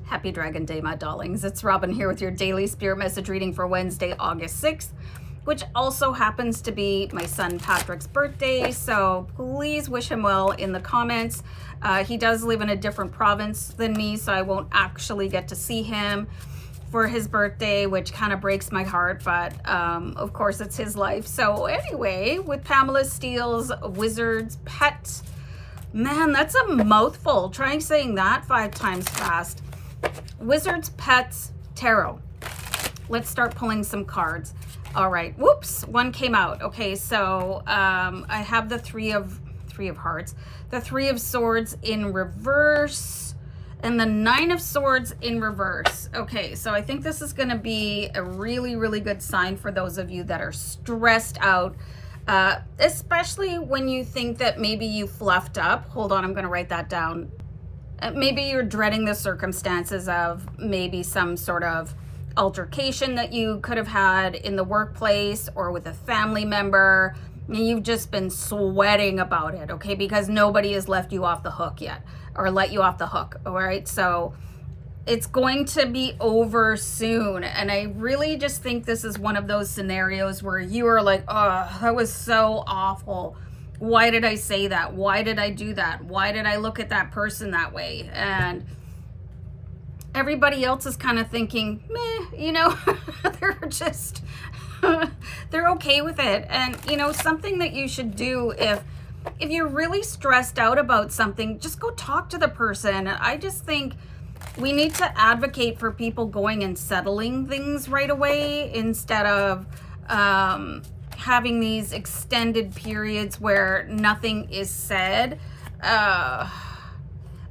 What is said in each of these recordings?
Happy Dragon Day, my darlings. It's Robin here with your daily spirit message reading for Wednesday, August 6th, which also happens to be my son Patrick's birthday. So please wish him well in the comments. He does live in a different province than me, so I won't actually get to see him for his birthday, which kind of breaks my heart, but of course it's his life. So anyway, with Pamela Steele's Wizard's Pet, man, that's a mouthful. Try saying that 5 times fast. Wizard's Pets Tarot. Let's start pulling some cards. All right, whoops, one came out. Okay, so I have the three of hearts, the 3 of swords in reverse, and the 9 of swords in reverse. Okay, so I think this is going to be a really, really good sign for those of you that are stressed out, especially when you think that maybe you fluffed up. Hold on, I'm going to write that down. Maybe you're dreading the circumstances of maybe some sort of altercation that you could have had in the workplace or with a family member. And you've just been sweating about it, okay? Because nobody has left you off the hook yet, or let you off the hook, all right? So it's going to be over soon. And I really just think this is one of those scenarios where you are like, oh, that was so awful. Why did I say that? Why did I do that? Why did I look at that person that way? And everybody else is kind of thinking, meh, you know, they're just, they're okay with it. And, you know, something that you should do if you're really stressed out about something, just go talk to the person. I just think we need to advocate for people going and settling things right away instead of having these extended periods where nothing is said,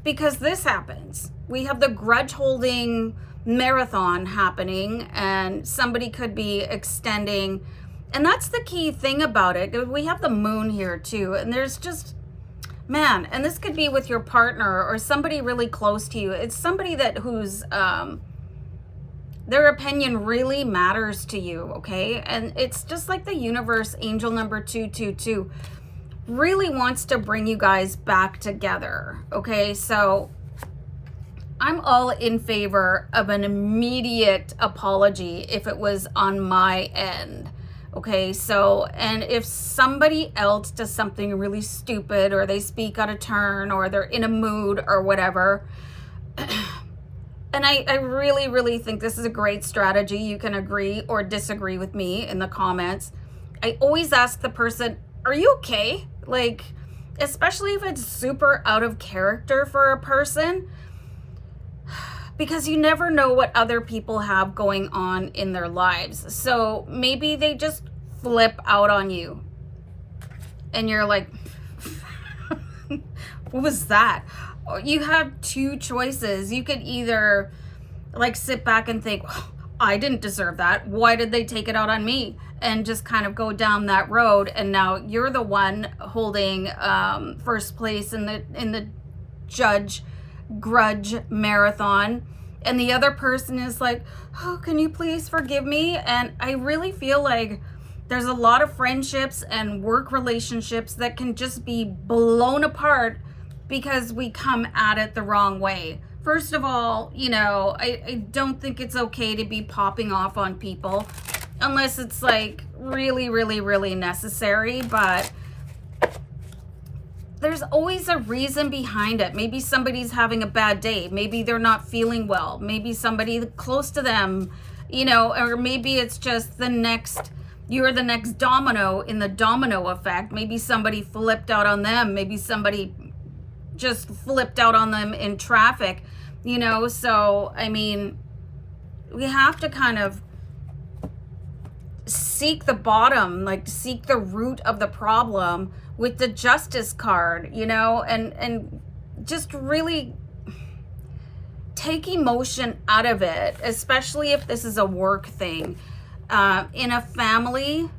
because this happens. We have the grudge holding marathon happening, and somebody could be extending, and that's the key thing about it. We have the moon here too, and there's just, man, and this could be with your partner or somebody really close to you. It's somebody that who's their opinion really matters to you, okay? And it's just like the universe, angel number 222, really wants to bring you guys back together, okay? So I'm all in favor of an immediate apology if it was on my end, okay? So, and if somebody else does something really stupid, or they speak out of turn, or they're in a mood or whatever, and I really, really think this is a great strategy. You can agree or disagree with me in the comments. I always ask the person, are you okay? Like, especially if it's super out of character for a person, because you never know what other people have going on in their lives. So maybe they just flip out on you and you're like, what was that? You have 2 choices. You could either like sit back and think, oh, I didn't deserve that. Why did they take it out on me? And just kind of go down that road. And now you're the one holding first place in the judge grudge marathon. And the other person is like, oh, can you please forgive me? And I really feel like there's a lot of friendships and work relationships that can just be blown apart because we come at it the wrong way. First of all, you know, I don't think it's okay to be popping off on people unless it's like really, really, really necessary. But there's always a reason behind it. Maybe somebody's having a bad day. Maybe they're not feeling well. Maybe somebody close to them, you know, or maybe it's just you're the next domino in the domino effect. Maybe somebody flipped out on them. Maybe somebody just flipped out on them in traffic, you know? So, I mean, we have to kind of seek the bottom, like seek the root of the problem with the Justice card, you know, and just really take emotion out of it, especially if this is a work thing. In a family,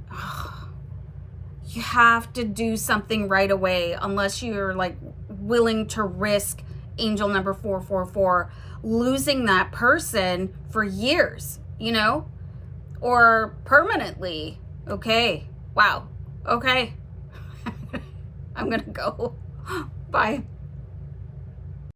you have to do something right away unless you're like willing to risk angel number 444 losing that person for years, you know, or permanently. Okay, wow, okay. I'm gonna go. Bye.